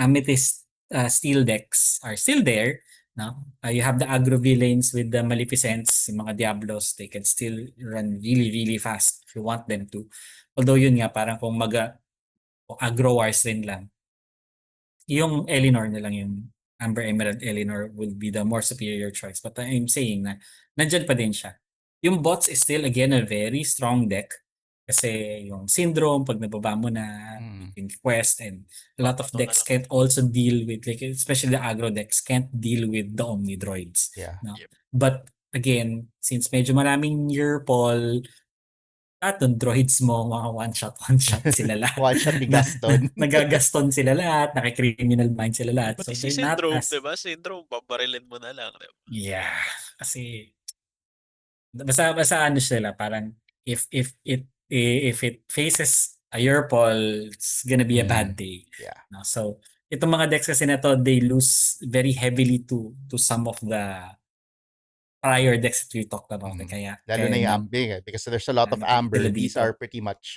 Amethyst steel decks are still there, no? You have the aggro villains with the Maleficents, yung mga Diablos, they can still run really really fast if you want them to. Although yun nga parang kung aggro wars rin lang, yung Eleanor na lang, yung Amber Emerald Eleanor will be the more superior choice. But I'm saying na nandyan pa din siya. Yung bots is still again a very strong deck kasi yung Syndrome, pag nababa mo na, you can quest, and a lot of Bato na decks lang. can't also deal with, like especially the aggro decks, can't deal with the Omnidroids. Yeah. No? Yep. But again, since medyo maraming Yearpol, yung droids mo, mga one-shot sila lahat. One shot ni Gaston. Nagagaston sila lahat, nakicriminal mind sila lahat. Pati So si they're not Syndrome, as, diba? Syndrome, babarilin mo na lang, diba? yeah, kasi basta ano sila, parang if it faces a Yearpol, it's gonna be a bad day. Yeah. No? So itong mga decks kasi na to, they lose very heavily to some of the prior decks that we talked about. Kaya Lalo na yung Amber, because there's a lot of Amber. These are pretty much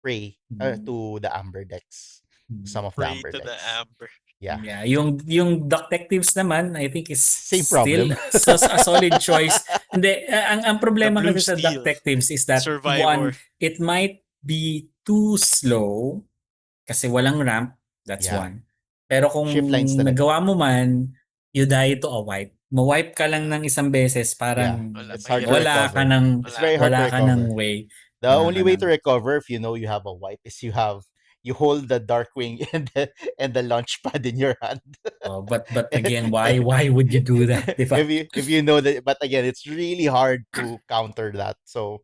prey to the Amber decks. Some of the Pray Amber to the decks. Amber. Yeah. Yeah, yung Detectives naman, I think is Same still problem. a solid choice. Hindi, ang problema The blue kasi sa steel. Detectives is that Survivor. one, it might be too slow kasi walang ramp, that's Yeah. one. Pero kung Shift lines talaga. nagawa mo man, you die to a wipe. Ma-wipe ka lang ng isang beses, parang It's hard to wala recover. ka ng It's very hard to wala ka recover. ng way. The only way to recover if you know you have a wipe is you hold the Darkwing and the launch pad in your hand. Oh, but again, why would you do that? Diba? if you know that, but again, it's really hard to counter that. So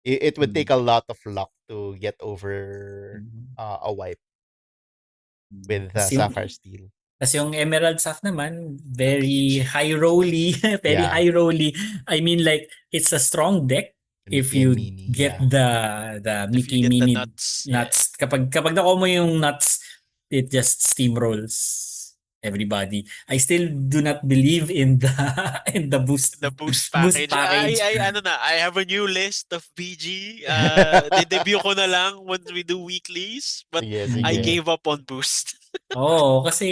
it would take a lot of luck to get over a wipe. with Tas yung Sapphire Steel. tas yung Emerald Saf naman, The very PG. high rolly, very Yeah. high rolly. I mean, like, it's a strong deck if Mickey and you Minnie, get yeah. the If you Mickey get the Minnie nuts, yeah. nuts. Kapag nakuha mo yung nuts, it just steamrolls everybody. I still do not believe in the in the boost The boost boost package. package. Ano na, I have a new list of BG. De-debut ko na lang when we do weeklies, but Sige, I sige. gave up on boost. Oo, kasi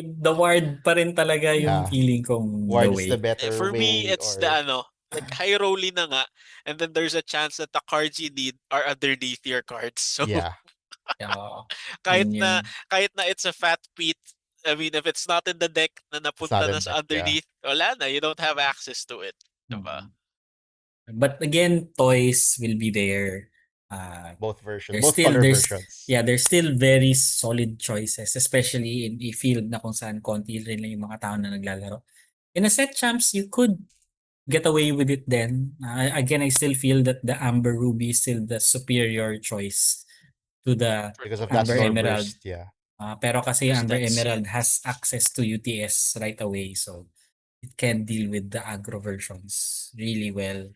the ward pa rin talaga yung Yeah. feeling kong the Ward is the way. better For me, way, it's the or like high rolling na nga, and then there's a chance that the cards you need are underneath your cards. So yeah, Oo, kahit yun na yung kahit na it's a fat Pete, I mean, if it's not in the deck na it's not napunta na in sa deck, yeah. underneath, wala na, you don't have access to it. Diba? mm. But again, toys will be there. Both versions, There's both still color there's versions. yeah, there's still very solid choices, especially in a field na kung saan konti rin lang yung mga tao na naglalaro. In a set champs, you could get away with it then. Again, I still feel that the Amber Ruby is still the superior choice to the For Because of that Amber toys. store Emerald. burst, yeah. Pero kasi Because Amber that's Emerald it. has access to UTS right away, so it can deal with the aggro versions really well.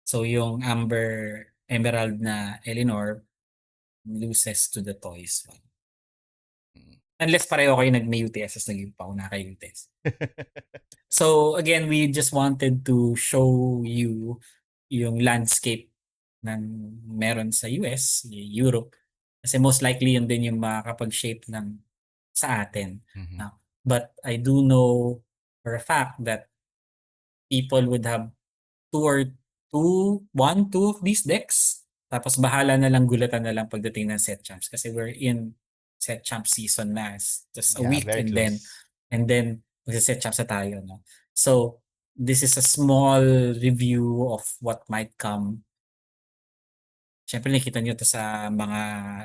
So yung Amber Emerald na Eleanor loses to the toys one. Mm. Unless pareho kayo may UTS as naging pauna kay UTS. So again, we just wanted to show you yung landscape ng meron sa US, Europe. Kasi most likely yun din yung makakapag-shape ng sa atin. Mhm. But I do know for a fact that people would have one, two of these decks. Tapos bahala na lang gulatan na lang pagdating ng set champs. Kasi we're in set champ season na. It's just a Yeah, week very and close. then magsa-set champs na tayo. No? So this is a small review of what might come. Siyempre nakita nyo to sa mga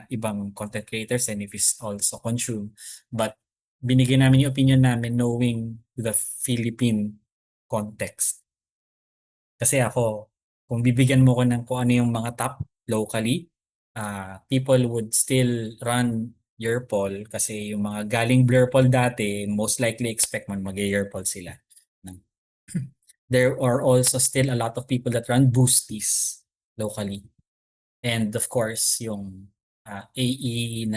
ibang content creators and if it's also consumed. But binigyan namin yung opinion namin knowing the Philippine context. Kasi ako, kung bibigyan mo ko ng kung ano yung mga top locally, people would still run Yerpol kasi yung mga galing Blurpol dati, most likely expect man mag-Yerpol sila. There are also still a lot of people that run Boosties locally. And of course, yung AE Toys.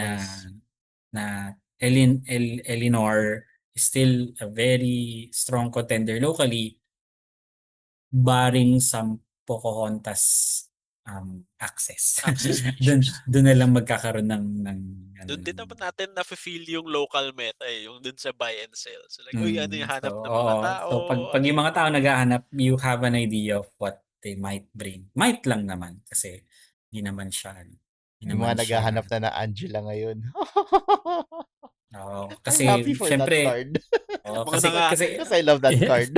na Elinor is still a very strong contender locally, barring some Pocahontas access. Access Dun, features. dun na lang magkakaroon ng Doon din naman natin na-feel yung local meta yung dun sa buy and sell. So like, uy, ano yung so hanap ng mga oo. tao? So pag Ano yung yung mga tao mga... naghahanap, you have an idea of what they might bring. Might lang naman kasi hindi naman siya hindi Yung naman mga siya naghahanap na ng Angela ngayon. I'm kasi happy for that syempre card. Mga kasi nanga... kasi Because I love that card.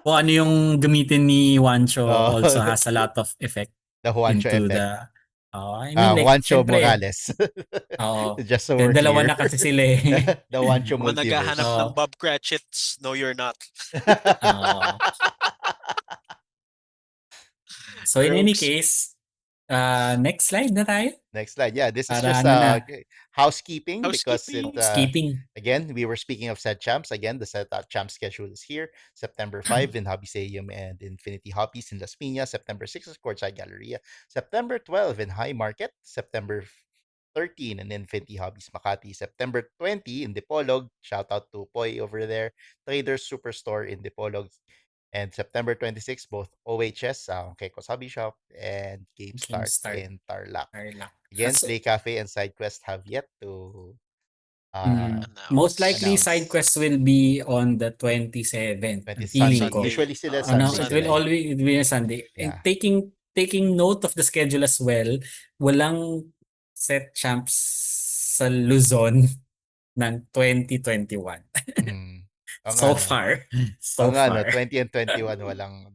kung ano yung gamitin ni Juancho Oh, also has a lot of effect the Juancho into effect. the I mean like Juancho syempre Morales. Just so then we're dalawa clear. na kasi sila eh. The Juancho Mga naghahanap multiverse. ng Oo. Bob Cratchits, no you're not. Oo. So in any Rogues. case, next slide na tayo Next slide. Yeah, this is para just ano na, housekeeping because it Housekeeping. skipping. again we were speaking of set champs. Again, the set champ schedule is here. September 5 in Hobbyseum and Infinity Hobbies in Las Piñas. September 6 is Courtside Galleria. September 12 in High Market. September 13 in Infinity Hobbies Makati. September 20 in Dipolog. Shout out to Poi over there. Traders Superstore in Dipolog. And September 26, both OHS, Keiko's Hobby Shop, and Game Game Start start. in Tarlac. Tarlac. Again, So, Play Cafe and Side Quest have yet to uh, most Announce. likely side announce. quest will be on the 27th. 20 Ang feeling Sunday. ko. Sunday. Usually sila Ano, Sunday it Sunday. will sila eh. always be a Sunday. And Yeah. taking note of the schedule as well, walang set champs sa Luzon ng 2021. Mm. Oo nga, So no? far. Oo So nga, no? far. 20 and 21, walang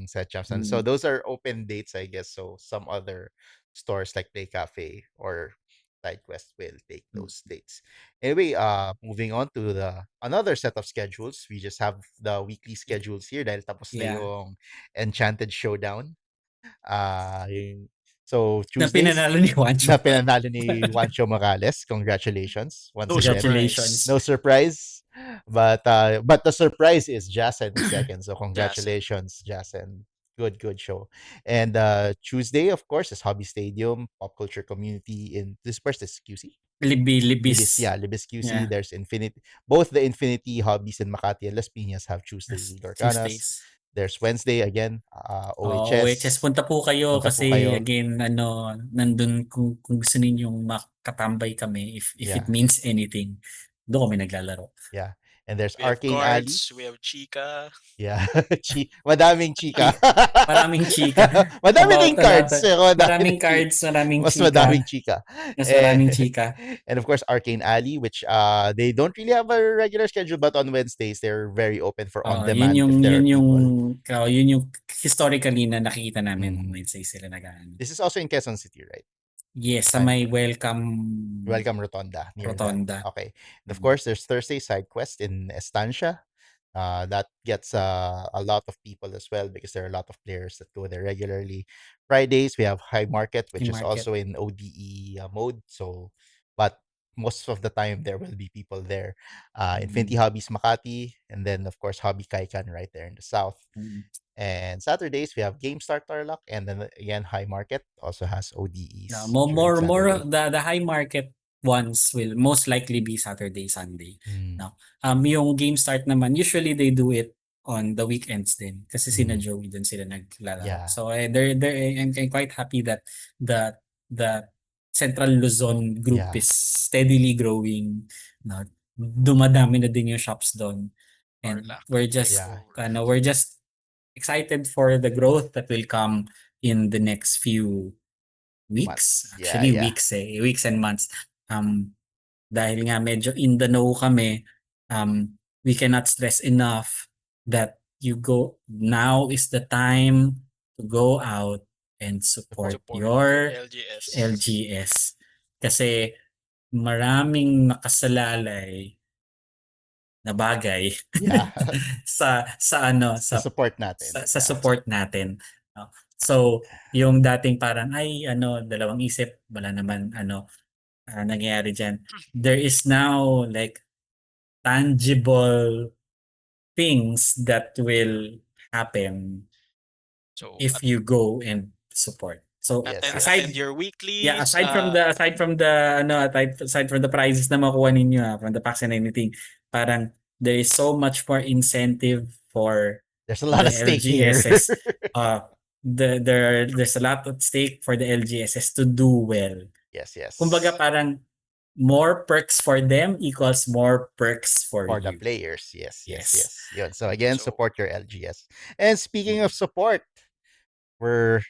set champs. So Mm. those are open dates, I guess. So some other stores like Play Cafe or Side Quest will take those dates. Anyway, moving on to the another set of schedules. We just have the weekly schedules here dahil tapos na Yeah. yung Enchanted Showdown. Yung So Na Tuesdays, pinanalo ni Juancho. na pinanalo ni Juancho Morales. Congratulations once No again. Congratulations. No surprise, but the surprise is Jasen in second. So Jason. congratulations, Jasen. Good show. And Tuesday, of course, is Hobby Stadium, Pop Culture Community in this first is QC. Libis, Libis. yeah, Libis QC. Yeah, There's Infinity. Both the Infinity Hobbies in Makati and Las Piñas have Tuesday Lorcanas. Tuesdays. There's Wednesday again, Oo, OHS OHS. punta po kayo Punta po kasi kayo. again nandun kung gusto ninyong makatambay kami if it Yeah. means anything. Doon kami naglalaro. Yeah. And there's We have Arcane Alley. cards, we have Chica. Yeah. Madaming chika. Maraming chika. Madami Oo, ring cards. Pero maraming ring chika. cards, maraming Mas chika. madaming chika. Mas maraming chika. And of course, Arcane Alley, which they don't really have a regular schedule, but on Wednesdays, they're very open for on-demand if there are people. Yun yung historically na nakikita namin Mhm. Wednesday sila nag-aano. This is also in Quezon City, right? Yes, sa may welcome Rotonda. Near Rotonda. that. Okay. And of Mhm. course, there's Thursday Side Quest in Estancia. That gets a lot of people as well because there are a lot of players that go there regularly. Fridays, we have High Market, which High is Market. also in ODE mode. So, but most of the time, there will be people there. Infinity Hobbies Makati, and then, of course, Hobby Kaikan right there in the south. Mhm. And Saturdays, we have GameStar Tarlac, and then again, High Market also has ODEs. Yeah, during more Saturday. the high market ones will most likely be Saturday, Sunday. Mm. No. Yung game start naman, usually they do it on the weekends din kasi sina Mhm. Joey dun sila naglalaro. Yeah. So I'm quite happy that the Central Luzon group Yeah. is steadily growing. No. Dumadami na din yung shops doon. And Tarlac. we're just Yeah. we're just excited for the growth that will come in the next few weeks. Months. Actually, Yeah. weeks and months. Dahil nga medyo in the know kami, we cannot stress enough that now is the time to go out and support your LGS. LGS. Kasi maraming nakasalalay na bagay Yeah. sa Sa support natin. sa Yeah. support natin. No? So, yung dating parang dalawang isip, wala naman nangyayari dyan. There is now like tangible things that will happen So if you go and support. So Yes, attend, yes. attend your weeklies. aside from the prizes na makuha ninyo from the packs and anything, parang there is so much more incentive for There's a lot the at stake here. LGSs. There's a lot at stake for the LGSs to do well. Yes. Kumbaga parang more perks for them equals more perks for For the you. players. Yes. Yes. Yun. So again, So- support your LGS. And speaking of support, we're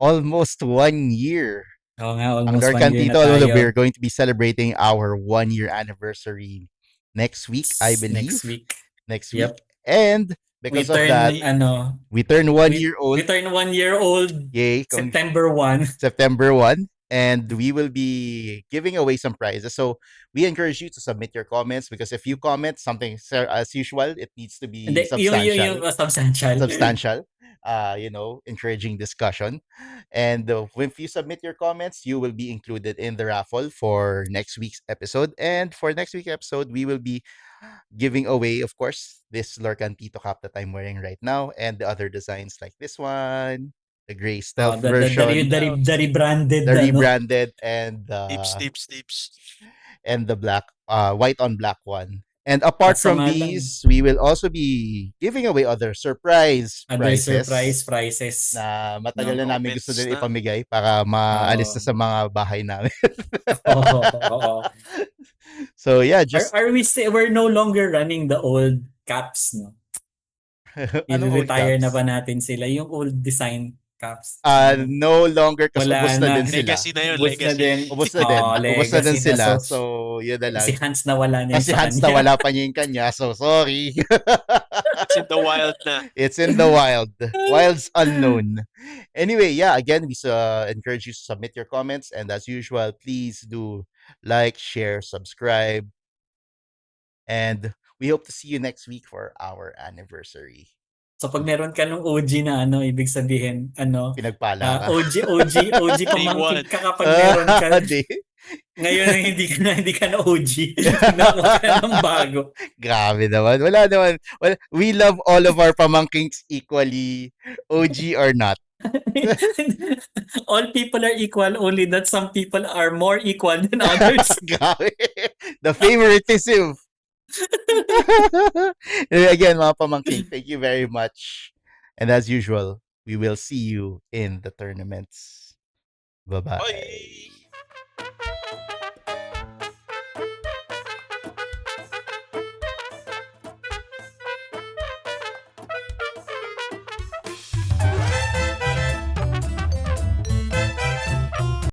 almost 1 year. Oo nga, Ang almost 1 Lorcan year na Tito, tayo. we're going to be celebrating our 1-year anniversary next week, I believe. Next week. Next week. And because of that, we turn 1 year old. We turn 1 year old. Yay. September 1. September 1. And we will be giving away some prizes. So we encourage you to submit your comments because if you comment something as usual, it needs to be substantial. Substantial. Encouraging discussion. And if you submit your comments, you will be included in the raffle for next week's episode. And for next week's episode, we will be giving away, of course, this Lorcan Tito cap that I'm wearing right now and the other designs like this one, the gray stealth version, The rebranded. the rebranded, and Tips. and the black, white on black one. And apart from these, we will also be giving away other surprise prizes na matagal na namin gusto din na. ipamigay para maalis na sa mga bahay namin. Oo. So yeah, just we're no longer running the old caps, no? I-retire na ba natin sila? Yung old design caps. No longer kasi ubos na din sila. Legacy na yun, Ubos na din. Ubos na din sila. So, yun na lang. Si Hans na wala niya Kasi Hans na wala pa niya yung kanya. So, sorry. It's in the wild na. It's in the wild. Wild's unknown. Anyway, yeah, again, we encourage you to submit your comments. And as usual, please do like, share, subscribe. And we hope to see you next week for our anniversary. So pag meron ka ng OG na ano, ibig sabihin Pinagpala ka. OG Day one. pamangkin ka kapag meron ka. Di. Ngayon na hindi ka na OG. Nakuha ka na ng bago. Grabe naman. Wala naman. Well, we love all of our pamangkings equally, OG or not. All people are equal, only that some people are more equal than others. Grabe. The favoritism. Again, mga pamangking, thank you very much. And as usual, we will see you in the tournaments. Bye-bye. Bye.